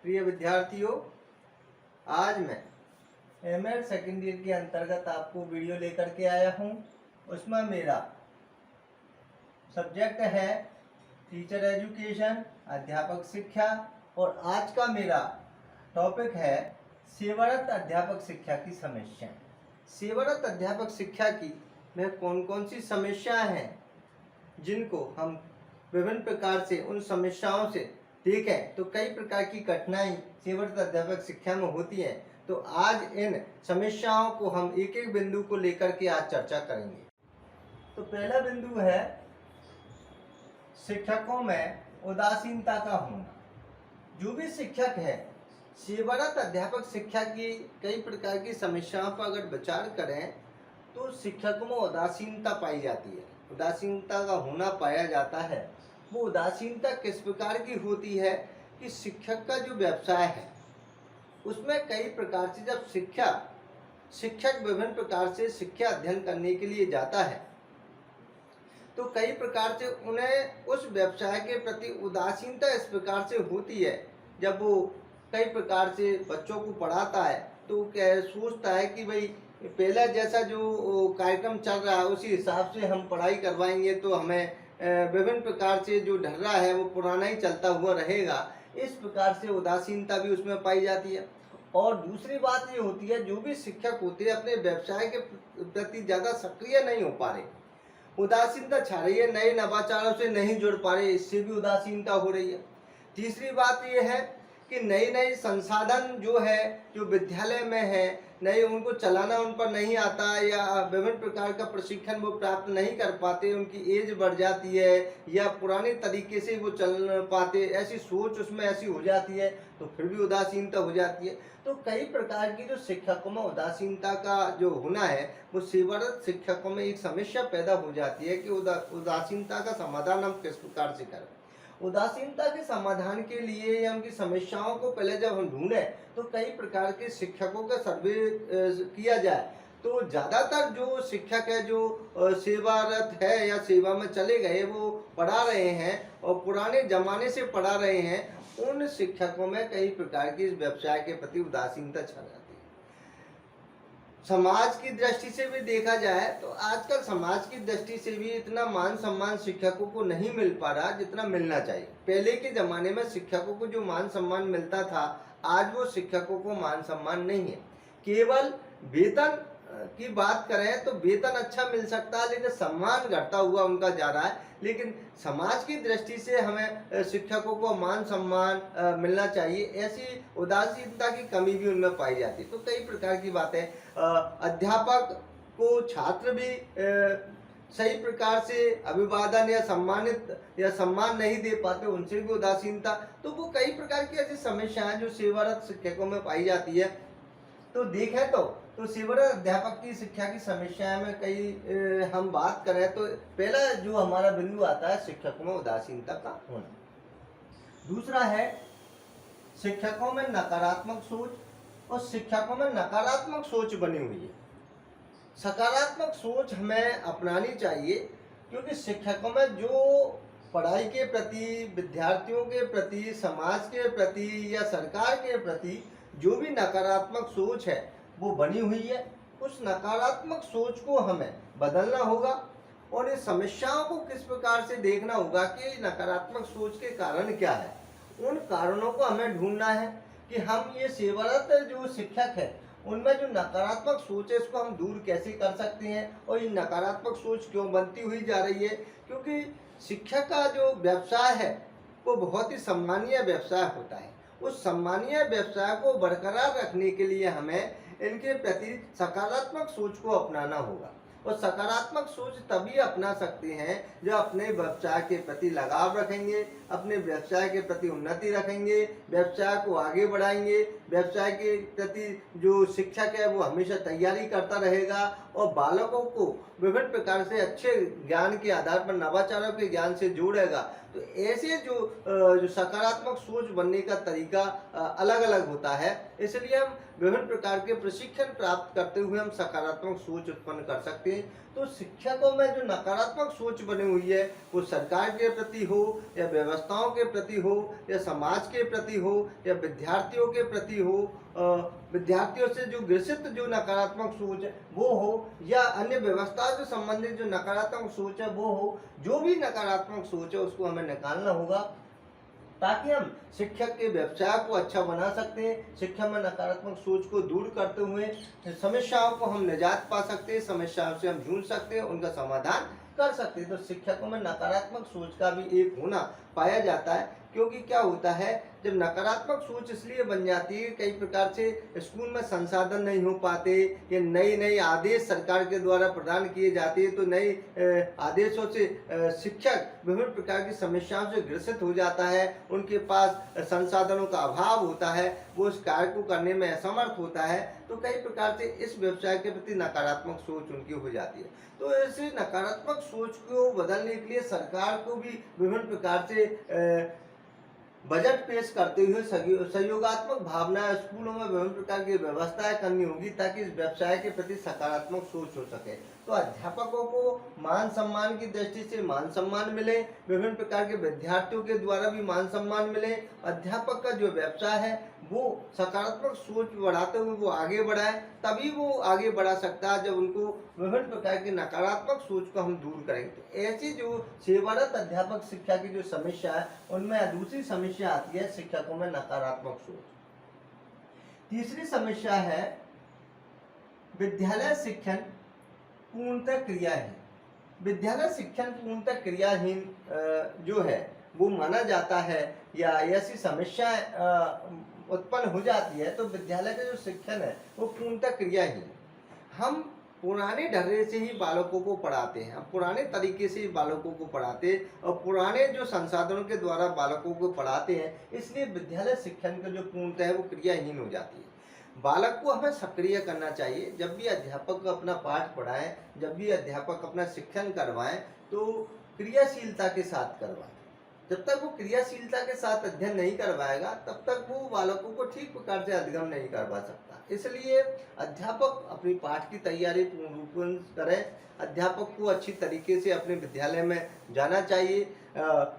प्रिय विद्यार्थियों, आज मैं एमएड सेकेंड ईयर के अंतर्गत आपको वीडियो लेकर के आया हूं। उसमें मेरा सब्जेक्ट है टीचर एजुकेशन, अध्यापक शिक्षा, और आज का मेरा टॉपिक है सेवारत अध्यापक शिक्षा की समस्या। सेवारत अध्यापक शिक्षा की में कौन कौन सी समस्याएं हैं जिनको हम विभिन्न प्रकार से उन समस्याओं से देखें तो कई प्रकार की कठिनाई सेवारत अध्यापक शिक्षा में होती है। तो आज इन समस्याओं को हम एक एक बिंदु को लेकर के आज चर्चा करेंगे। तो पहला बिंदु है शिक्षकों में उदासीनता का होना। जो भी शिक्षक है, सेवारत अध्यापक शिक्षा की कई प्रकार की समस्याओं पर अगर विचार करें तो शिक्षकों में उदासीनता पाई जाती है, उदासीनता का होना पाया जाता है। वो उदासीनता किस प्रकार की होती है कि शिक्षक का जो व्यवसाय है उसमें कई प्रकार से जब शिक्षक विभिन्न प्रकार से शिक्षा अध्ययन करने के लिए जाता है तो कई प्रकार से उन्हें उस व्यवसाय के प्रति उदासीनता इस प्रकार से होती है। जब वो कई प्रकार से बच्चों को पढ़ाता है तो सोचता है कि भाई पहला जैसा जो कार्यक्रम चल रहा है उसी हिसाब से हम पढ़ाई करवाएंगे तो हमें विभिन्न प्रकार से जो ढर्रा है वो पुराना ही चलता हुआ रहेगा। इस प्रकार से उदासीनता भी उसमें पाई जाती है। और दूसरी बात ये होती है, जो भी शिक्षक होते हैं अपने व्यवसाय के प्रति ज़्यादा सक्रिय नहीं हो पा रहे, उदासीनता छा रही है, नए नवाचारों से नहीं जुड़ पा रहे, इससे भी उदासीनता हो रही है। तीसरी बात ये है कि नई संसाधन जो है जो विद्यालय में है नए उनको चलाना उन पर नहीं आता या विभिन्न प्रकार का प्रशिक्षण वो प्राप्त नहीं कर पाते, उनकी एज बढ़ जाती है या पुराने तरीके से वो चल पाते, ऐसी सोच उसमें ऐसी हो जाती है तो फिर भी उदासीनता हो जाती है। तो कई प्रकार की जो शिक्षकों में उदासीनता का जो होना है वो सेवारत शिक्षकों में एक समस्या पैदा हो जाती है कि उदासीनता का समाधान हम किस प्रकार से करें। उदासीनता के समाधान के लिए या उनकी समस्याओं को पहले जब हम ढूंढें तो कई प्रकार के शिक्षकों का सर्वे किया जाए तो ज़्यादातर जो शिक्षक है जो सेवारत है या सेवा में चले गए वो पढ़ा रहे हैं और पुराने जमाने से पढ़ा रहे हैं, उन शिक्षकों में कई प्रकार की इस व्यवसाय के प्रति उदासीनता छा जाती है। समाज की दृष्टि से भी देखा जाए तो आजकल समाज की दृष्टि से भी इतना मान सम्मान शिक्षकों को नहीं मिल पा रहा जितना मिलना चाहिए। पहले के ज़माने में शिक्षकों को जो मान सम्मान मिलता था, आज वो शिक्षकों को मान सम्मान नहीं है। केवल वेतन की बात करें तो वेतन अच्छा मिल सकता है लेकिन सम्मान घटता हुआ उनका जा रहा है। लेकिन समाज की दृष्टि से हमें शिक्षकों को मान सम्मान मिलना चाहिए, ऐसी उदासीनता की कमी भी उनमें पाई जाती है। तो कई प्रकार की बातें, अध्यापक को छात्र भी सही प्रकार से अभिवादन या सम्मान नहीं दे पाते, उनसे भी उदासीनता। तो वो कई प्रकार की ऐसी समस्याएं जो सेवारत शिक्षकों में पाई जाती है। तो देखें तो सेवारत अध्यापक की शिक्षा की समस्याएं में कई हम बात करें तो पहला जो हमारा बिंदु आता है शिक्षकों में उदासीनता का होना। दूसरा है शिक्षकों में नकारात्मक सोच, और शिक्षकों में नकारात्मक सोच बनी हुई है। सकारात्मक सोच हमें अपनानी चाहिए क्योंकि शिक्षकों में जो पढ़ाई के प्रति, विद्यार्थियों के प्रति, समाज के प्रति या सरकार के प्रति जो भी नकारात्मक सोच है वो बनी हुई है, उस नकारात्मक सोच को हमें बदलना होगा और इस समस्याओं को किस प्रकार से देखना होगा कि नकारात्मक सोच के कारण क्या है। उन कारणों को हमें ढूंढना है कि हम ये सेवारत जो शिक्षक है उनमें जो नकारात्मक सोच है इसको हम दूर कैसे कर सकते हैं और ये नकारात्मक सोच क्यों बनती हुई जा रही है। क्योंकि शिक्षक का जो व्यवसाय है वो बहुत ही सम्मानीय व्यवसाय होता है। उस सम्मानीय व्यवसाय को बरकरार रखने के लिए हमें इनके प्रति सकारात्मक सोच को अपनाना होगा। और सकारात्मक सोच तभी अपना सकते हैं जो अपने व्यवसाय के प्रति लगाव रखेंगे, अपने व्यवसाय के प्रति उन्नति रखेंगे, व्यवसाय को आगे बढ़ाएंगे, व्यवसाय के प्रति जो शिक्षक है वो हमेशा तैयारी करता रहेगा और बालकों को विभिन्न प्रकार से अच्छे ज्ञान के आधार पर नवाचारों के ज्ञान से जोड़ेगा। तो ऐसे जो सकारात्मक सोच बनने का तरीका अलग अलग होता है, इसलिए हम विभिन्न प्रकार के प्रशिक्षण प्राप्त करते हुए हम सकारात्मक सोच उत्पन्न कर सकते हैं। तो शिक्षकों में जो नकारात्मक सोच बनी हुई है, वो सरकार के प्रति हो या व्यवस्थाओं के प्रति हो या समाज के प्रति हो या विद्यार्थियों के प्रति हो, विद्यार्थियों से जो ग्रसित जो नकारात्मक सोच है वो हो, या अन्य व्यवस्था से संबंधित जो नकारात्मक सोच है वो हो, जो भी नकारात्मक सोच है उसको हमें निकालना होगा, ताकि हम शिक्षक के व्यवसाय को अच्छा बना सकते हैं। शिक्षा में नकारात्मक सोच को दूर करते हुए समस्याओं को हम निजात पा सकते हैं, समस्याओं से हम जूझ सकते हैं, उनका समाधान कर सकते हैं। तो शिक्षकों में नकारात्मक सोच का भी एक होना पाया जाता है, क्योंकि क्या होता है, जब नकारात्मक सोच इसलिए बन जाती है, कई प्रकार से स्कूल में संसाधन नहीं हो पाते, या नई नई आदेश सरकार के द्वारा प्रदान किए जाते हैं, तो नए आदेशों से शिक्षक विभिन्न प्रकार की समस्याओं से ग्रसित हो जाता है, उनके पास संसाधनों का अभाव होता है, वो उस कार्य को करने में असमर्थ होता है। तो कई प्रकार से इस व्यवसाय के प्रति नकारात्मक सोच उनकी हो जाती है। तो ऐसे नकारात्मक सोच को बदलने के लिए सरकार को भी विभिन्न प्रकार से बजट पेश करते हुए सहयोगात्मक भावना स्कूलों में विभिन्न प्रकार की व्यवस्थाएं करनी होगी, ताकि इस व्यवसाय के प्रति सकारात्मक सोच हो सके। तो अध्यापकों को मान सम्मान की दृष्टि से मान सम्मान मिले, विभिन्न प्रकार के विद्यार्थियों के द्वारा भी मान सम्मान मिले। अध्यापक का जो व्यवसाय है वो सकारात्मक सोच बढ़ाते हुए वो आगे बढ़ाए, तभी वो आगे बढ़ा सकता है जब उनको विभिन्न प्रकार की नकारात्मक सोच को हम दूर करेंगे। तो ऐसी जो सेवारत अध्यापक शिक्षा की जो समस्या है, उनमें दूसरी समस्या आती है शिक्षकों में नकारात्मक सोच। तीसरी समस्या है विद्यालय शिक्षण पूर्णतः क्रियाहीन। विद्यालय शिक्षण पूर्णतः क्रियाहीन जो है वो माना जाता है, या ऐसी समस्या उत्पन्न हो जाती है, तो विद्यालय का जो शिक्षण है वो पूर्णतः क्रियाहीन। हम पुराने ढर्रे से ही बालकों को पढ़ाते हैं, हम पुराने तरीके से ही बालकों को पढ़ाते हैं, और पुराने जो संसाधनों के द्वारा बालकों को पढ़ाते हैं, इसलिए विद्यालय शिक्षण का जो पूर्णतः है वो क्रियाहीन हो जाती है। बालक को हमें सक्रिय करना चाहिए। जब भी अध्यापक अपना पाठ पढ़ाएं, जब भी अध्यापक अपना शिक्षण करवाएं, तो क्रियाशीलता के साथ करवाएं। जब तक वो क्रियाशीलता के साथ अध्ययन नहीं करवाएगा, तब तक वो बालकों को ठीक प्रकार से अधिगम नहीं करवा सकता। इसलिए अध्यापक अपनी पाठ की तैयारी पूर्ण रूप से करें। अध्यापक को अच्छी तरीके से अपने विद्यालय में जाना चाहिए,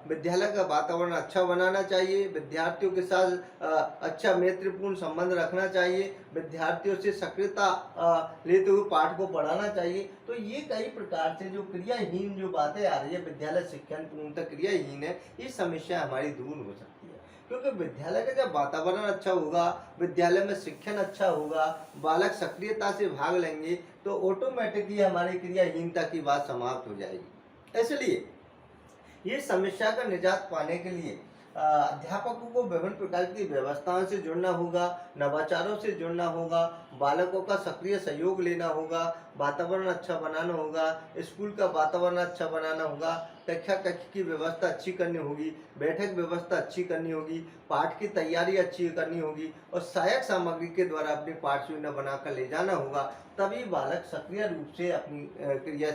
विद्यालय का वातावरण अच्छा बनाना चाहिए, विद्यार्थियों के साथ अच्छा मैत्रीपूर्ण संबंध रखना चाहिए, विद्यार्थियों से सक्रियता लेते हुए पाठ को पढ़ाना चाहिए। तो ये कई प्रकार से जो क्रियाहीन जो बातें आ रही है, विद्यालय शिक्षण पूर्णतः क्रियाहीन है, ये समस्या हमारी दूर हो सकती है। क्योंकि विद्यालय का जब वातावरण अच्छा होगा, विद्यालय में शिक्षण अच्छा होगा, बालक सक्रियता से भाग लेंगे, तो ऑटोमेटिकली हमारी क्रियाहीनता की बात समाप्त हो जाएगी। इसलिए ये समस्या का निजात पाने के लिए अध्यापकों को विभिन्न प्रकार की व्यवस्थाओं से जुड़ना होगा, नवाचारों से जुड़ना होगा, बालकों का सक्रिय सहयोग लेना होगा, वातावरण अच्छा बनाना होगा, स्कूल का वातावरण अच्छा बनाना होगा, कक्षा कक्ष की व्यवस्था अच्छी करनी होगी, बैठक व्यवस्था अच्छी करनी होगी, पाठ की तैयारी अच्छी करनी होगी, और सहायक सामग्री के द्वारा अपनी पाठ योजना बनाकर ले जाना होगा। तभी बालक सक्रिय रूप से अपनी क्रिया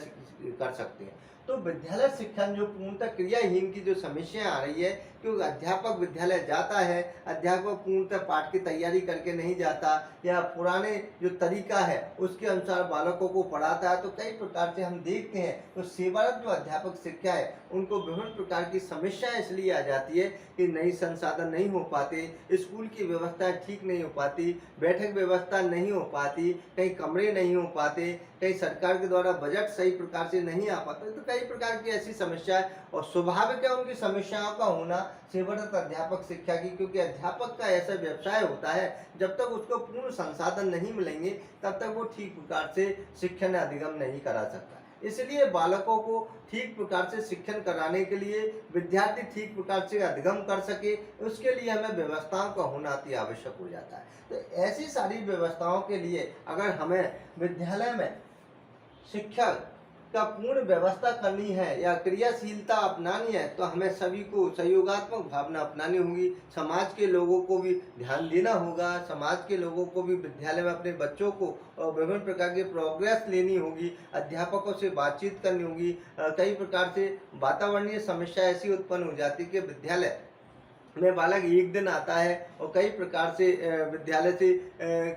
कर सकते हैं। तो विद्यालय शिक्षण जो पूर्णतः क्रियाहीन की जो समस्या आ रही है, क्योंकि अध्यापक विद्यालय जाता है, अध्यापक पूर्णतः पाठ की तैयारी करके नहीं जाता, या पुराने जो तरीका है उसके अनुसार बालकों को पढ़ाता है, तो कई प्रकार से हम देखते हैं तो सेवारत जो अध्यापक शिक्षा है उनको विभिन्न प्रकार की समस्याएं इसलिए आ जाती है कि नई संसाधन नहीं हो पाते, स्कूल की व्यवस्था ठीक नहीं हो पाती, बैठक व्यवस्था नहीं हो पाती, कहीं कमरे नहीं हो पाते, कहीं सरकार के द्वारा बजट सही प्रकार से नहीं आ पाता। तो कई प्रकार की ऐसी समस्याएं, और स्वाभाविक है उनकी समस्याओं का होना सेवारत अध्यापक शिक्षा की, क्योंकि अध्यापक का ऐसा व्यवसाय होता है, जब तक उसको पूर्ण संसाधन नहीं मिलेंगे तब तक वो ठीक प्रकार से शिक्षण अधिगम नहीं करा सकता। इसलिए बालकों को ठीक प्रकार से शिक्षण कराने के लिए, विद्यार्थी ठीक प्रकार से अधिगम कर सके, उसके लिए हमें व्यवस्थाओं का होना अति आवश्यक हो जाता है। तो ऐसी सारी व्यवस्थाओं के लिए अगर हमें विद्यालय में शिक्षा का पूर्ण व्यवस्था करनी है या क्रियाशीलता अपनानी है, तो हमें सभी को सहयोगात्मक भावना अपनानी होगी। समाज के लोगों को भी ध्यान देना होगा, समाज के लोगों को भी विद्यालय में अपने बच्चों को विभिन्न प्रकार की प्रोग्रेस लेनी होगी, अध्यापकों से बातचीत करनी होगी। कई प्रकार से वातावरणीय समस्या ऐसी उत्पन्न हो जाती है कि विद्यालय में बालक एक दिन आता है और कई प्रकार से विद्यालय से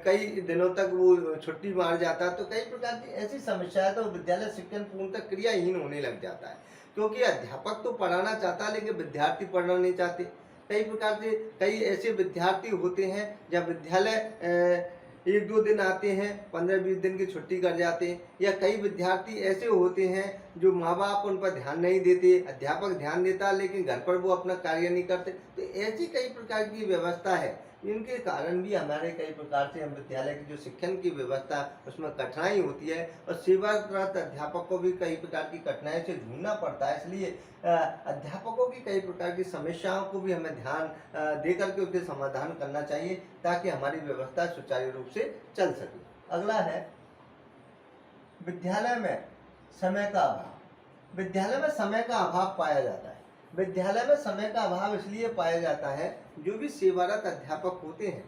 कई दिनों तक वो छुट्टी मार जाता है, तो कई प्रकार की ऐसी समस्या है, तो विद्यालय शिक्षण पूर्णतः क्रियाहीन होने लग जाता है, क्योंकि अध्यापक तो पढ़ाना चाहता है लेकिन विद्यार्थी पढ़ना नहीं चाहते। कई प्रकार से कई ऐसे विद्यार्थी होते हैं जब विद्यालय एक दो दिन आते हैं, 15-20 दिन की छुट्टी कर जाते हैं, या कई विद्यार्थी ऐसे होते हैं जो माँ बाप उन पर ध्यान नहीं देते, अध्यापक ध्यान देता लेकिन घर पर वो अपना कार्य नहीं करते। तो ऐसी कई प्रकार की व्यवस्था है, इनके कारण भी हमारे कई प्रकार से हम विद्यालय की जो शिक्षण की व्यवस्था उसमें कठिनाई होती है, और सेवारत अध्यापक को भी कई प्रकार की कठिनाई से जूझना पड़ता है। इसलिए अध्यापकों की कई प्रकार की समस्याओं को भी हमें ध्यान दे करके उसके समाधान करना चाहिए, ताकि हमारी व्यवस्था सुचारू रूप से चल सके। अगला है विद्यालय में समय का अभाव। विद्यालय में समय का अभाव पाया जाता है। विद्यालय में समय का अभाव इसलिए पाया जाता है, जो भी सेवारत अध्यापक होते हैं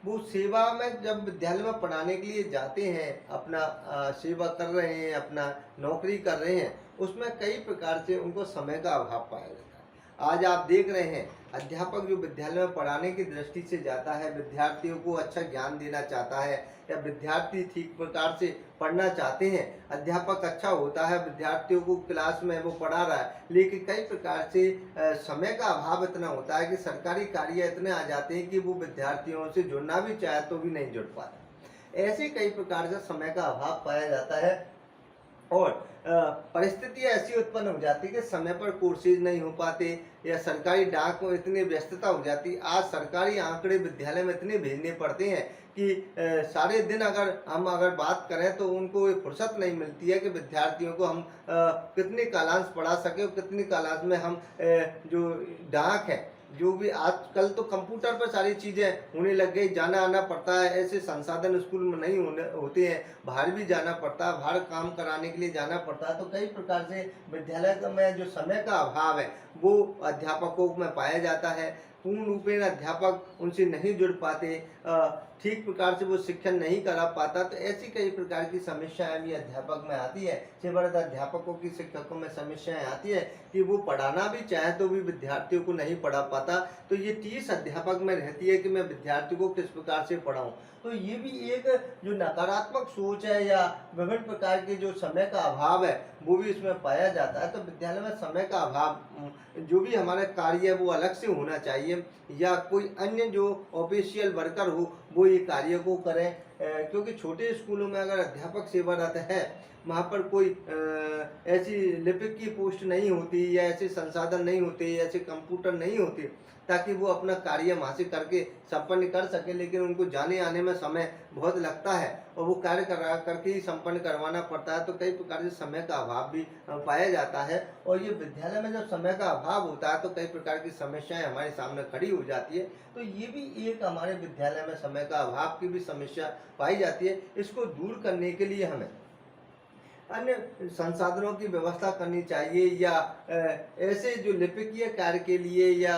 वो सेवा में जब विद्यालय में पढ़ाने के लिए जाते हैं, अपना सेवा कर रहे हैं, अपना नौकरी कर रहे हैं, उसमें कई प्रकार से उनको समय का अभाव पाया जाता है। आज आप देख रहे हैं अध्यापक जो विद्यालय में पढ़ाने की दृष्टि से जाता है, विद्यार्थियों को अच्छा ज्ञान देना चाहता है, या विद्यार्थी ठीक प्रकार से पढ़ना चाहते हैं, अध्यापक अच्छा होता है, विद्यार्थियों को क्लास में वो पढ़ा रहा है, लेकिन कई प्रकार से समय का अभाव इतना होता है कि सरकारी कार्य इतने आ जाते हैं कि वो विद्यार्थियों से जुड़ना भी चाहे तो भी नहीं जुड़ पाता। ऐसे कई प्रकार से समय का अभाव पाया जाता है, और परिस्थितियाँ ऐसी उत्पन्न हो जाती है कि समय पर कोर्सेज नहीं हो पाते, या सरकारी डाक में इतनी व्यस्तता हो जाती। आज सरकारी आंकड़े विद्यालय में इतने भेजने पड़ते हैं कि सारे दिन अगर बात करें तो उनको ये फुर्सत नहीं मिलती है कि विद्यार्थियों को हम कितने कालांश पढ़ा सके, और कितने कालांश में हम जो डाक है, जो भी आजकल तो कंप्यूटर पर सारी चीज़ें होने लग गई, जाना आना पड़ता है, ऐसे संसाधन स्कूल में नहीं होते हैं, बाहर भी जाना पड़ता है, बाहर काम कराने के लिए जाना पड़ता है। तो कई प्रकार से विद्यालय में जो समय का अभाव है वो अध्यापकों में पाया जाता है। पूर्ण रूपेण अध्यापक उनसे नहीं जुड़ पाते, ठीक प्रकार से वो शिक्षण नहीं करा पाता। तो ऐसी कई प्रकार की समस्याएं भी अध्यापक में आती है। सेवारत अध्यापकों की शिक्षकों में समस्याएं आती है कि वो पढ़ाना भी चाहे तो भी विद्यार्थियों को नहीं पढ़ा पाता। तो ये 30 अध्यापक में रहती है कि मैं विद्यार्थियों को किस प्रकार से पढ़ाऊं। तो ये भी एक जो नकारात्मक सोच है, या विभिन्न प्रकार के जो समय का अभाव है वो भी इसमें पाया जाता है। तो विद्यालय में समय का अभाव, जो भी हमारा कार्य है वो अलग से होना चाहिए, या कोई अन्य जो ऑफिशियल वर्कर हो वो ये कार्य को करें, क्योंकि छोटे स्कूलों में अगर अध्यापक सेवारत है, वहाँ पर कोई ऐसी लिपिक की पोस्ट नहीं होती, या ऐसे संसाधन नहीं होते, या ऐसे कंप्यूटर नहीं होते ताकि वो अपना कार्य वहाँ से करके संपन्न कर सके, लेकिन उनको जाने आने में समय बहुत लगता है और वो कार्य करके ही संपन्न करवाना पड़ता है। तो कई प्रकार से समय का अभाव भी पाया जाता है, और ये विद्यालय में जब समय का अभाव होता है तो कई प्रकार की समस्याएं हमारे सामने खड़ी हो जाती है। तो ये भी एक हमारे विद्यालय में समय का अभाव की भी समस्या पाई जाती है। इसको दूर करने के लिए हमें अन्य संसाधनों की व्यवस्था करनी चाहिए, या ऐसे जो लिपिकीय कार्य के लिए या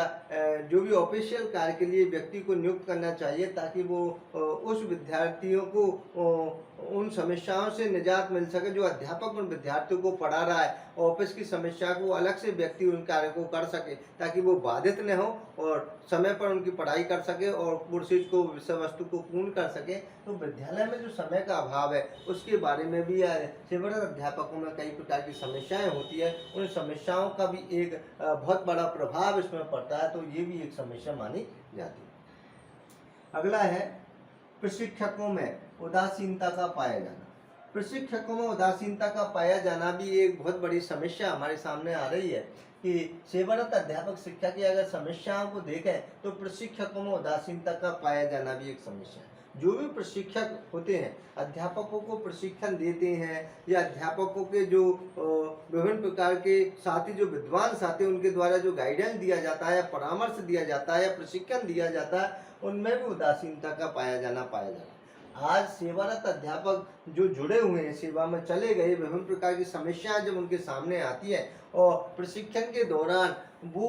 जो भी ऑफिशियल कार्य के लिए व्यक्ति को नियुक्त करना चाहिए, ताकि वो उस विद्यार्थियों को उन समस्याओं से निजात मिल सके जो अध्यापक उन विद्यार्थियों को पढ़ा रहा है। ऑफिस की समस्या को अलग से व्यक्ति उन कार्य को कर सके, ताकि वो बाधित न हो और समय पर उनकी पढ़ाई कर सके और कोर्सेज को, विषय वस्तु को पूर्ण कर सके। तो विद्यालय में जो समय का अभाव है उसके बारे में भी सेवारत अध्यापकों में कई प्रकार की समस्याएं होती है, उन समस्याओं का भी एक बहुत बड़ा प्रभाव इसमें पड़ता है। तो ये भी एक समस्या मानी जाती है। अगला है प्रशिक्षकों में उदासीनता का पाया जाना। प्रशिक्षकों में उदासीनता का पाया जाना भी एक बहुत बड़ी समस्या हमारे सामने आ रही है कि सेवारत अध्यापक शिक्षा की अगर समस्याओं को देखें तो प्रशिक्षकों में उदासीनता का पाया जाना भी एक समस्या है। जो भी प्रशिक्षक होते हैं, अध्यापकों को प्रशिक्षण देते हैं, या अध्यापकों के जो विभिन्न प्रकार के साथी, जो विद्वान साथी, उनके द्वारा जो गाइडेंस दिया जाता है, परामर्श दिया जाता है, या प्रशिक्षण दिया जाता है, उनमें भी उदासीनता का पाया जाना। आज सेवारत अध्यापक जो जुड़े हुए हैं, सेवा में चले गए, विभिन्न प्रकार की समस्याएं जब उनके सामने आती है और प्रशिक्षण के दौरान वो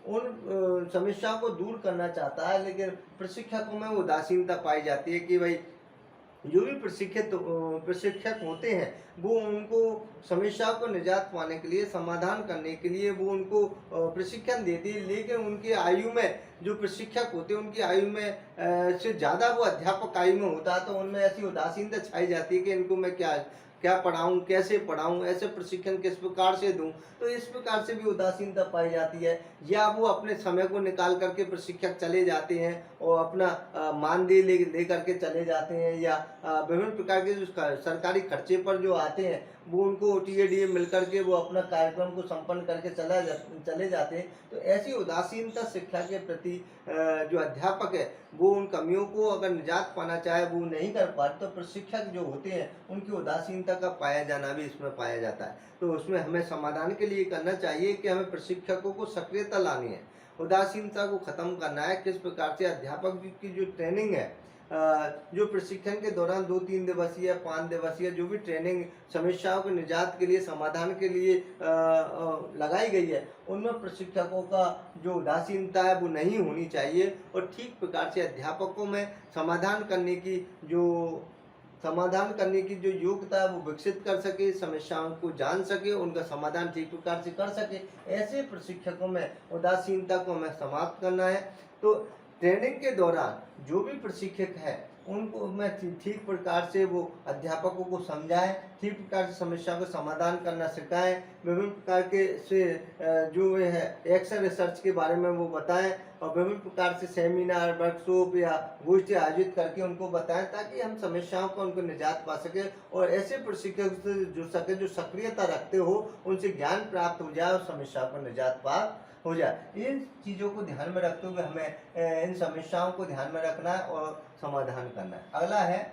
उन समस्याओं को दूर करना चाहता है, लेकिन प्रशिक्षकों में उदासीनता पाई जाती है कि भाई जो भी प्रशिक्षक होते हैं वो उनको समस्याओं को निजात पाने के लिए, समाधान करने के लिए वो उनको प्रशिक्षण देती है। लेकिन उनकी आयु में जो प्रशिक्षक होते हैं उनकी आयु में से ज़्यादा वो अध्यापक आयु में होता है, तो उनमें ऐसी उदासीनता छाई जाती है कि इनको मैं क्या क्या पढ़ाऊँ, कैसे पढ़ाऊँ, ऐसे प्रशिक्षण किस प्रकार से दूँ। तो इस प्रकार से भी उदासीनता पाई जाती है। या वो अपने समय को निकाल करके प्रशिक्षक चले जाते हैं और अपना मानदेय ले करके चले जाते हैं, या विभिन्न प्रकार के जो सरकारी खर्चे पर जो आते हैं वो उनको टीएडीए मिल करके वो अपना कार्यक्रम को संपन्न करके चले जाते हैं। तो ऐसी उदासीनता शिक्षा के प्रति जो अध्यापक है वो उन कमियों को अगर निजात पाना चाहे वो नहीं कर पाते, तो प्रशिक्षक जो होते हैं उनकी उदासीनता का पाया जाना भी इसमें पाया जाता है। तो उसमें हमें समाधान के लिए करना चाहिए कि हमें प्रशिक्षकों को सक्रियता लानी है, उदासीनता को खत्म करना है। किस प्रकार से अध्यापक की जो ट्रेनिंग है, जो प्रशिक्षण के दौरान 2-3 दिवसीय 5 दिवसीय जो भी ट्रेनिंग समस्याओं के निजात के लिए, समाधान के लिए लगाई गई है, उनमें प्रशिक्षकों का जो उदासीनता है वो नहीं होनी चाहिए, और ठीक प्रकार से अध्यापकों में समाधान करने की जो योग्यता है वो विकसित कर सके, समस्याओं को जान सके, उनका समाधान ठीक प्रकार से कर सके। ऐसे प्रशिक्षकों में उदासीनता को हमें समाप्त करना है। तो ट्रेनिंग के दौरान जो भी प्रशिक्षक है उनको मैं ठीक प्रकार से वो अध्यापकों को समझाएं, ठीक प्रकार से समस्या को समाधान करना सिखाएं, विभिन्न प्रकार के से जो है एक्शन रिसर्च के बारे में वो बताएं, और विभिन्न प्रकार से सेमिनार, वर्कशॉप या गोष्ठी आयोजित करके उनको बताएं, ताकि हम समस्याओं को उनको निजात पा सके, और ऐसे प्रशिक्षक से जुड़ सके जो सक्रियता रखते हो, उनसे ज्ञान प्राप्त हो जाए और समस्या को निजात पा हो जाए। इन चीज़ों को ध्यान में रखते हुए हमें इन समस्याओं को ध्यान में रखना है और समाधान करना है। अगला है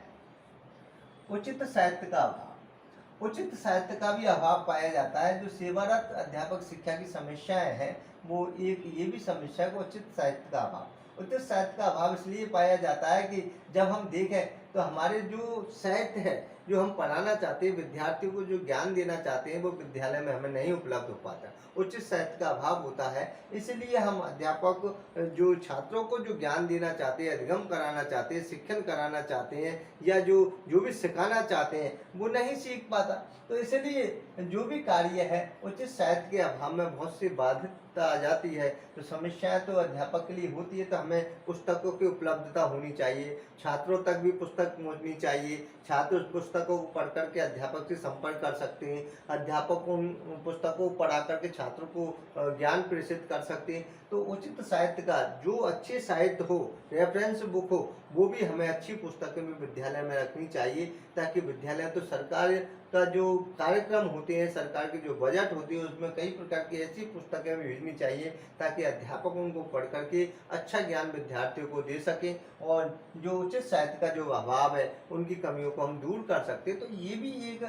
उचित साहित्य का अभाव। उचित साहित्य का भी अभाव पाया जाता है। जो सेवारत अध्यापक शिक्षा की समस्याएं हैं वो एक ये भी समस्या है, उचित साहित्य का अभाव। उचित साहित्य का अभाव इसलिए पाया जाता है कि जब हम देखें तो हमारे जो साहित्य है, जो हम पढ़ाना चाहते हैं, विद्यार्थियों को जो ज्ञान देना चाहते हैं, वो विद्यालय में हमें नहीं उपलब्ध हो पाता, उचित साहित्य का अभाव होता है। इसलिए हम अध्यापक जो छात्रों को जो ज्ञान देना चाहते हैं, अधिगम कराना चाहते हैं, शिक्षण कराना चाहते हैं, या जो भी सिखाना चाहते हैं वो नहीं सीख पाता। तो इसलिए जो भी कार्य है उचित साहित्य के अभाव में बहुत सी बाधितता आ जाती है। तो समस्याएं तो अध्यापक के लिए होती है, तो हमें पुस्तकों की उपलब्धता होनी चाहिए, छात्रों तक भी पुस्तक पहुंचनी चाहिए, छात्र उस पुस्तकों को पढ़ करके अध्यापक से संपर्क कर सकते हैं, अध्यापक उन पुस्तकों को पढ़ा करके छात्रों को ज्ञान प्रेषित कर सकते हैं। तो उचित साहित्य का जो अच्छे साहित्य हो, रेफरेंस बुक हो, वो भी हमें अच्छी पुस्तकें भी विद्यालय में रखनी चाहिए, ताकि विद्यालय तो सरकार का जो कार्यक्रम होते हैं, सरकार की जो बजट होती है, उसमें कई प्रकार की ऐसी पुस्तकें भेजनी चाहिए ताकि अध्यापक उनको पढ़ करके अच्छा ज्ञान विद्यार्थियों को दे सकें, और जो उचित साहित्य का जो अभाव है उनकी कमियों को हम दूर कर सकते हैं। तो ये भी एक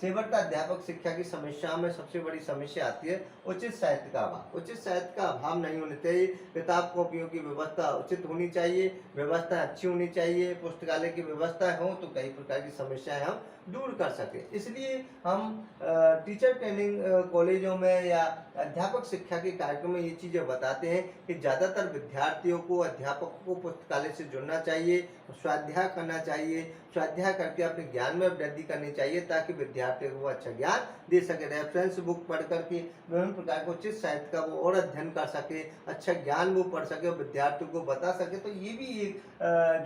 सेवरता अध्यापक शिक्षा की समस्या में सबसे बड़ी समस्या आती है, उचित साहित्य का अभाव। उचित साहित्य का अभाव नहीं होना चाहिए, किताब कॉपियों की व्यवस्था उचित होनी चाहिए, व्यवस्था अच्छी होनी चाहिए, पुस्तकालय की व्यवस्था हो तो कई प्रकार की समस्याएं हम दूर कर सके। इसलिए हम टीचर ट्रेनिंग कॉलेजों में या अध्यापक शिक्षा के कार्यक्रम में ये चीज़ें बताते हैं कि ज़्यादातर विद्यार्थियों को, अध्यापकों को पुस्तकालय से जुड़ना चाहिए, स्वाध्याय करना चाहिए, स्वाध्याय करके अपने ज्ञान में वृद्धि करनी चाहिए, ताकि विद्यार्थियों को अच्छा ज्ञान दे सके। रेफरेंस बुक पढ़ करके विभिन्न प्रकार के उचित साहित्य का वो और अध्ययन कर सके, अच्छा ज्ञान वो पढ़ सके और विद्यार्थियों को बता सके। तो ये भी एक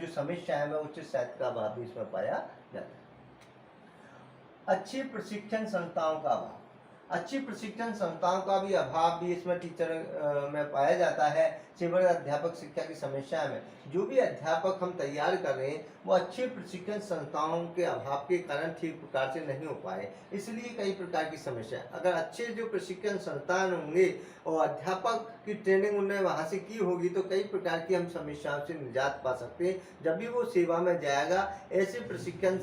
जो समस्या है वह उचित साहित्य का अभाव भी इसमें पाया जाता है। अच्छी प्रशिक्षण संस्थाओं का अभाव। अच्छी प्रशिक्षण संस्थाओं का भी अभाव भी इसमें टीचर में पाया जाता है। सेवा अध्यापक शिक्षा की समस्या में जो भी अध्यापक हम तैयार कर रहे हैं वो अच्छे प्रशिक्षण संस्थाओं के अभाव के कारण ठीक प्रकार से नहीं हो पाए, इसलिए कई प्रकार की समस्या। अगर अच्छे जो प्रशिक्षण संस्थान होंगे और अध्यापक की ट्रेनिंग उन्होंने वहाँ से की होगी तो कई प्रकार की हम समस्याओं से निजात पा सकते हैं। जब भी वो सेवा में जाएगा, ऐसे प्रशिक्षण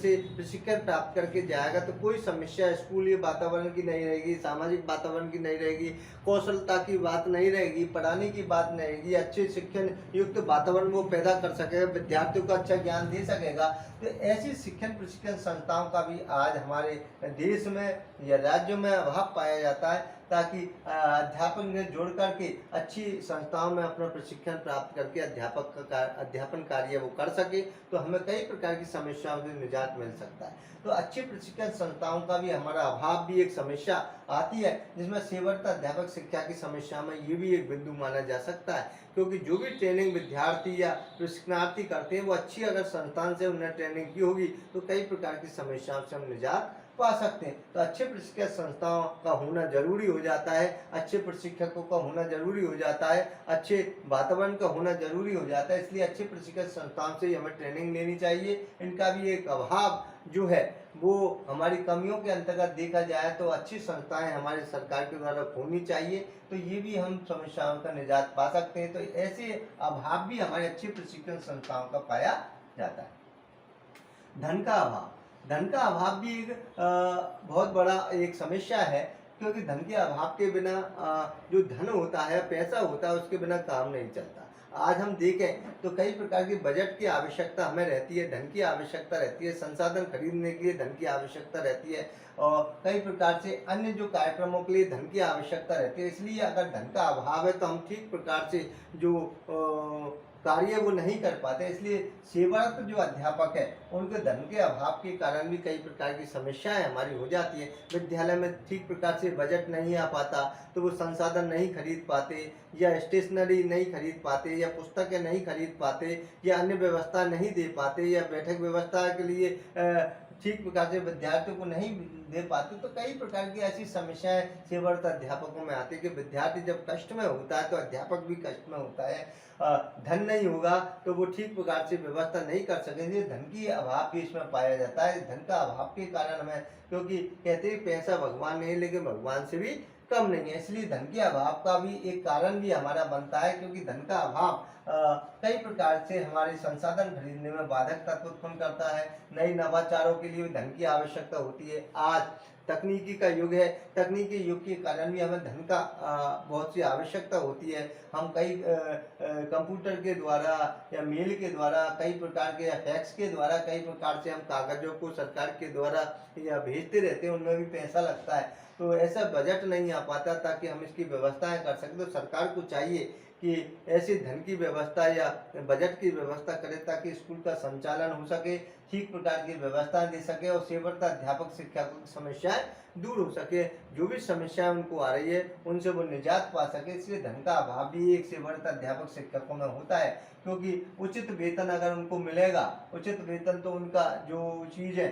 प्राप्त करके जाएगा तो कोई समस्या स्कूली वातावरण की नहीं रहेगी, सामाजिक वातावरण की नहीं रहेगी, कौशलता की बात नहीं रहेगी, पढ़ाने की बात नहीं रहेगी, अच्छे शिक्षण युक्त वातावरण वो पैदा कर सकेगा, विद्यार्थियों को अच्छा ज्ञान दे सकेगा। तो ऐसी शिक्षण प्रशिक्षण संस्थाओं का भी आज हमारे देश में या राज्यों में अभाव पाया जाता है। ताकि अध्यापन में जोड़ करके अच्छी संस्थाओं में अपना प्रशिक्षण प्राप्त करके अध्यापन कार्य वो कर सके, तो हमें कई प्रकार की समस्याओं से निजात मिल सकता है। तो अच्छी प्रशिक्षण संस्थाओं का भी हमारा अभाव भी एक समस्या आती है, जिसमें सेवारत अध्यापक शिक्षा की समस्या में ये भी एक बिंदु माना जा सकता है, क्योंकि जो भी ट्रेनिंग विद्यार्थी या प्रशिक्षणार्थी करते हैं वो अच्छी अगर संस्थान से उन्हें ट्रेनिंग की होगी तो कई प्रकार की समस्याओं से हम निजात पा सकते हैं। तो अच्छे प्रशिक्षण संस्थाओं का होना जरूरी हो जाता है, अच्छे प्रशिक्षकों का होना जरूरी हो जाता है, अच्छे वातावरण का होना जरूरी हो जाता है। इसलिए अच्छे प्रशिक्षण संस्थाओं से हमें ट्रेनिंग लेनी चाहिए। इनका भी एक अभाव जो है वो हमारी कमियों के अंतर्गत देखा जाए तो अच्छी संस्थाएं हमारी सरकार के द्वारा होनी चाहिए, तो ये भी हम समस्याओं का निजात पा सकते हैं। तो ऐसे अभाव भी हमारे अच्छी प्रशिक्षण संस्थाओं का पाया जाता है। धन का अभाव, धन का अभाव भी एक बहुत बड़ा एक समस्या है, क्योंकि धन के अभाव के बिना जो धन होता है, पैसा होता है, उसके बिना काम नहीं चलता। आज हम देखें तो कई प्रकार की बजट की आवश्यकता हमें रहती है, धन की आवश्यकता रहती है, संसाधन खरीदने के लिए धन की आवश्यकता रहती है, और कई प्रकार से अन्य जो कार्यक्रमों के लिए धन की आवश्यकता रहती है। इसलिए अगर धन का अभाव है तो हम ठीक प्रकार से जो कार्य वो नहीं कर पाते। इसलिए सेवारत जो अध्यापक है उनके धन के अभाव के कारण भी कई प्रकार की समस्याएं हमारी हो जाती है। विद्यालय में ठीक प्रकार से बजट नहीं आ पाता, तो वो संसाधन नहीं खरीद पाते, या स्टेशनरी नहीं खरीद पाते, या पुस्तकें नहीं खरीद पाते, या अन्य व्यवस्था नहीं दे पाते, या बैठक व्यवस्था के लिए ठीक प्रकार से विद्यार्थियों को नहीं दे पाते। तो कई प्रकार की ऐसी समस्याएं सेवारत अध्यापकों में आती है कि विद्यार्थी जब कष्ट में होता है तो अध्यापक भी कष्ट में होता है। धन नहीं होगा तो वो ठीक प्रकार से व्यवस्था नहीं कर सकेंगे। धन की अभाव भी इसमें पाया जाता है। धन का अभाव के कारण हमें, क्योंकि कहते हैं पैसा भगवान नहीं लेकिन भगवान से भी कम नहीं है, इसलिए धन के अभाव का भी एक कारण भी हमारा बनता है, क्योंकि धन का अभाव कई प्रकार से हमारे संसाधन खरीदने में बाधक तत्व उत्पन्न करता है। नई नवाचारों के लिए धन की आवश्यकता होती है। आज तकनीकी का युग है, तकनीकी युग के कारण भी हमें धन का बहुत सी आवश्यकता होती है। हम कई कंप्यूटर के द्वारा या मेल के द्वारा, कई प्रकार के फैक्स के द्वारा, कई प्रकार से हम कागजों को सरकार के द्वारा या भेजते रहते हैं, उनमें भी पैसा लगता है। तो ऐसा बजट नहीं आ पाता ताकि हम इसकी व्यवस्थाएं कर सकें। तो सरकार को चाहिए कि ऐसी धन की व्यवस्था या बजट की व्यवस्था करे ताकि स्कूल का संचालन हो सके, ठीक प्रकार की व्यवस्था दे सके, और सेवारत अध्यापक शिक्षकों की समस्याएं दूर हो सके। जो भी समस्याएं उनको आ रही है उनसे वो निजात पा सके। इसलिए धन का अभाव भी एक सेवारत अध्यापक शिक्षकों में होता है, क्योंकि उचित वेतन अगर उनको मिलेगा, उचित वेतन तो उनका जो चीज़ है,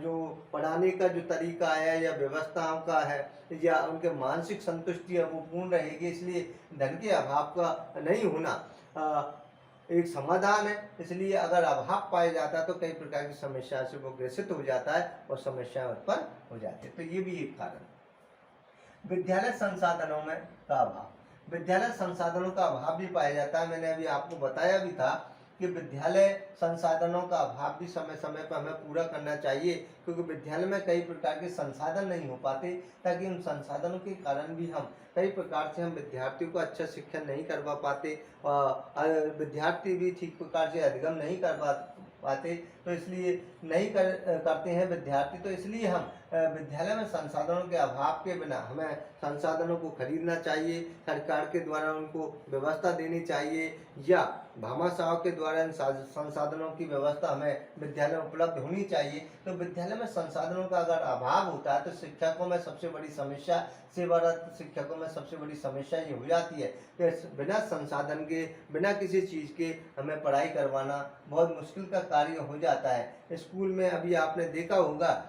जो पढ़ाने का जो तरीका है या व्यवस्थाओं का है या उनके मानसिक संतुष्टि है वो पूर्ण रहेगी। इसलिए धन के अभाव का नहीं होना एक समाधान है। इसलिए अगर अभाव पाया जाता है तो कई प्रकार की समस्या से वो ग्रसित हो जाता है और समस्या उत्पन्न हो जाती है। तो ये भी एक कारण। विद्यालय संसाधनों में का अभाव, विद्यालय संसाधनों का अभाव भी पाया जाता है। मैंने अभी आपको बताया भी था कि विद्यालय संसाधनों का अभाव भी समय समय पर हमें पूरा करना चाहिए, क्योंकि विद्यालय में कई प्रकार के संसाधन नहीं हो पाते, ताकि उन संसाधनों के कारण भी हम कई प्रकार से हम विद्यार्थियों को अच्छा शिक्षण नहीं करवा पाते, और विद्यार्थी भी ठीक प्रकार से अधिगम नहीं कर पाते। तो इसलिए नहीं करते हैं विद्यार्थी। तो इसलिए हम विद्यालय में संसाधनों के अभाव के बिना हमें संसाधनों को खरीदना चाहिए, सरकार के द्वारा उनको व्यवस्था देनी चाहिए, या भामाशाह के द्वारा इन संसाधनों की व्यवस्था हमें विद्यालय में उपलब्ध होनी चाहिए। तो विद्यालय में संसाधनों का अगर अभाव होता है तो शिक्षकों में सबसे बड़ी समस्या, सेवारत शिक्षकों में सबसे बड़ी समस्या ये हो जाती है कि बिना संसाधन के, बिना किसी चीज़ के हमें पढ़ाई करवाना बहुत मुश्किल का कार्य हो जाता है। स्कूल में अभी आपने देखा होगा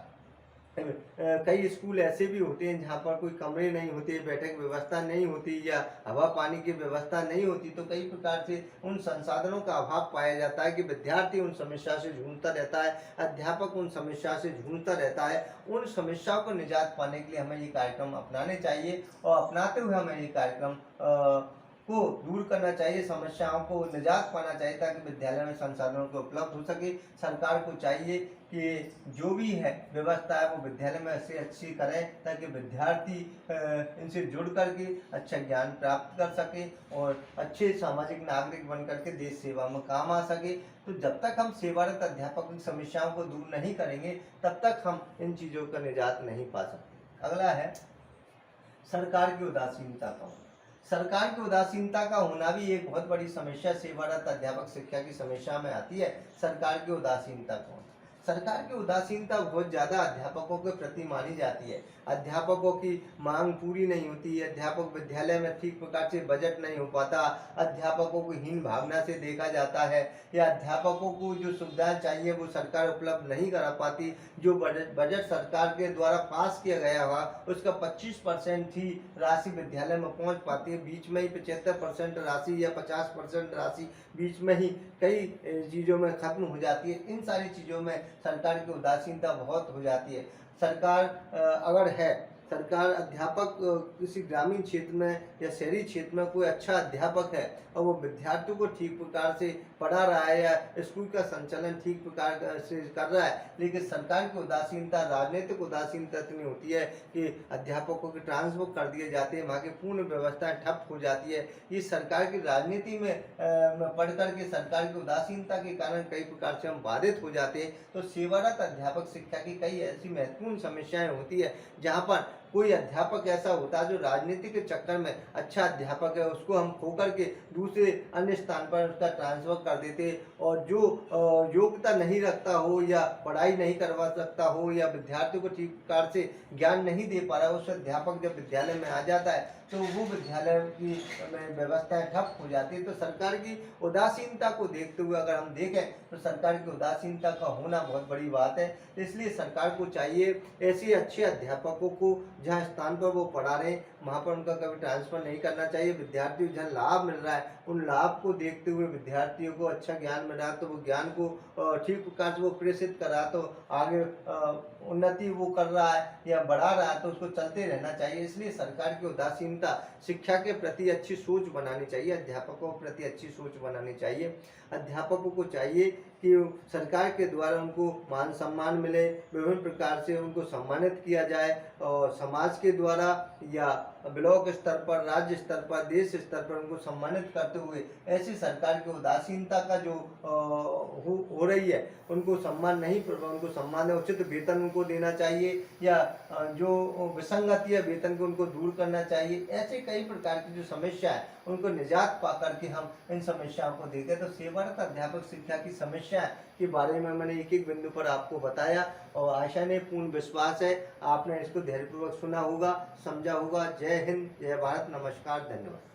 कई स्कूल ऐसे भी होते हैं जहाँ पर कोई कमरे नहीं होते, बैठक व्यवस्था नहीं होती, या हवा पानी की व्यवस्था नहीं होती। तो कई प्रकार से उन संसाधनों का अभाव पाया जाता है कि विद्यार्थी उन समस्या से जूझता रहता है, अध्यापक उन समस्या से जूझता रहता है। उन समस्याओं को निजात पाने के लिए हमें ये कार्यक्रम अपनाने चाहिए, और अपनाते हुए हमें ये कार्यक्रम को दूर करना चाहिए, समस्याओं को निजात पाना चाहिए, ताकि विद्यालय में संसाधनों को उपलब्ध हो सके। सरकार को चाहिए कि जो भी है व्यवस्था है वो विद्यालय में अच्छी करें, ताकि विद्यार्थी इनसे जुड़ करके अच्छा ज्ञान प्राप्त कर सके और अच्छे सामाजिक नागरिक बन करके देश सेवा में काम आ सके। तो जब तक हम सेवारत अध्यापक की समस्याओं को दूर नहीं करेंगे तब तक हम इन चीज़ों का निजात नहीं पा सकते। अगला है सरकार की उदासीनता का होना। सरकार की उदासीनता का होना भी एक बहुत बड़ी समस्या सेवारत अध्यापक शिक्षा की समस्या में आती है। सरकार की उदासीनता का होना, सरकार की उदासीनता बहुत ज़्यादा अध्यापकों के प्रति मानी जाती है। अध्यापकों की मांग पूरी नहीं होती है, अध्यापक विद्यालय में ठीक प्रकार से बजट नहीं हो पाता, अध्यापकों को हीन भावना से देखा जाता है, या अध्यापकों को जो सुविधाएं चाहिए वो सरकार उपलब्ध नहीं करा पाती। जो बजट सरकार के द्वारा पास किया गया हुआ उसका 25% ही राशि विद्यालय में पहुंच पाती है, बीच में ही 75% राशि या 50% राशि बीच में ही कई चीज़ों में खत्म हो जाती है। इन सारी चीज़ों में सरकार की उदासीनता बहुत हो जाती है। सरकार अगर है, सरकार अध्यापक किसी ग्रामीण क्षेत्र में या शहरी क्षेत्र में कोई अच्छा अध्यापक है और वो विद्यार्थियों को ठीक प्रकार से पढ़ा रहा है या स्कूल का संचालन ठीक प्रकार से कर रहा है, लेकिन सरकार की उदासीनता, राजनीतिक उदासीनता इतनी होती है कि अध्यापकों के ट्रांसफर कर दिए जाते हैं, वहाँ की पूर्ण व्यवस्थाएं ठप हो जाती है। ये सरकार की राजनीति में पढ़ करके सरकार की उदासीनता के कारण कई प्रकार से हम बाधित हो जाते हैं। तो सेवारत अध्यापक शिक्षा की कई ऐसी महत्वपूर्ण समस्याएं होती है जहाँ पर कोई अध्यापक ऐसा होता है जो राजनीति के चक्कर में अच्छा अध्यापक है उसको हम खो करके दूसरे अन्य स्थान पर उसका ट्रांसफर कर देते, और जो योग्यता नहीं रखता हो या पढ़ाई नहीं करवा सकता हो या विद्यार्थियों को ठीक प्रकार से ज्ञान नहीं दे पा रहा उस अध्यापक जब विद्यालय में आ जाता है तो वो विद्यालय की व्यवस्थाएं ठप हो जाती है। तो सरकार की उदासीनता को देखते हुए अगर हम देखें तो सरकार की उदासीनता का होना बहुत बड़ी बात है। इसलिए सरकार को चाहिए ऐसे अच्छे अध्यापकों को जहाँ स्थान पर वो पढ़ा रहे हैं वहाँ पर उनका कभी ट्रांसफर नहीं करना चाहिए। विद्यार्थियों को जहाँ लाभ मिल रहा है उन लाभ को देखते हुए विद्यार्थियों को अच्छा ज्ञान मिल रहा है तो वो ज्ञान को ठीक प्रकार से वो प्रेषित कर रहा है, तो आगे उन्नति वो कर रहा है या बढ़ा रहा है तो उसको चलते रहना चाहिए। इसलिए सरकार की उदासीनता, शिक्षा के प्रति अच्छी सोच बनानी चाहिए, अध्यापकों के प्रति अच्छी सोच बनानी चाहिए। अध्यापकों को चाहिए कि सरकार के द्वारा उनको मान सम्मान मिले, विभिन्न प्रकार से उनको सम्मानित किया जाए, और समाज के द्वारा या ब्लॉक स्तर पर, राज्य स्तर पर, देश स्तर पर उनको सम्मानित करते हुए ऐसी सरकार की उदासीनता का जो हो रही है उनको सम्मान नहीं, उनको सम्मान है उचित वेतन उनको देना चाहिए, या जो विसंगति है वेतन को उनको दूर करना चाहिए। ऐसे कई प्रकार की जो समस्या है उनको निजात पा करके हम इन समस्याओं को देखें। तो सेवारत अध्यापक शिक्षा की समस्या के बारे में मैंने एक एक बिंदु पर आपको बताया, और आशा ने पूर्ण विश्वास है आपने इसको धैर्यपूर्वक सुना होगा, समझा होगा। जय हिंद, जय भारत, नमस्कार, धन्यवाद।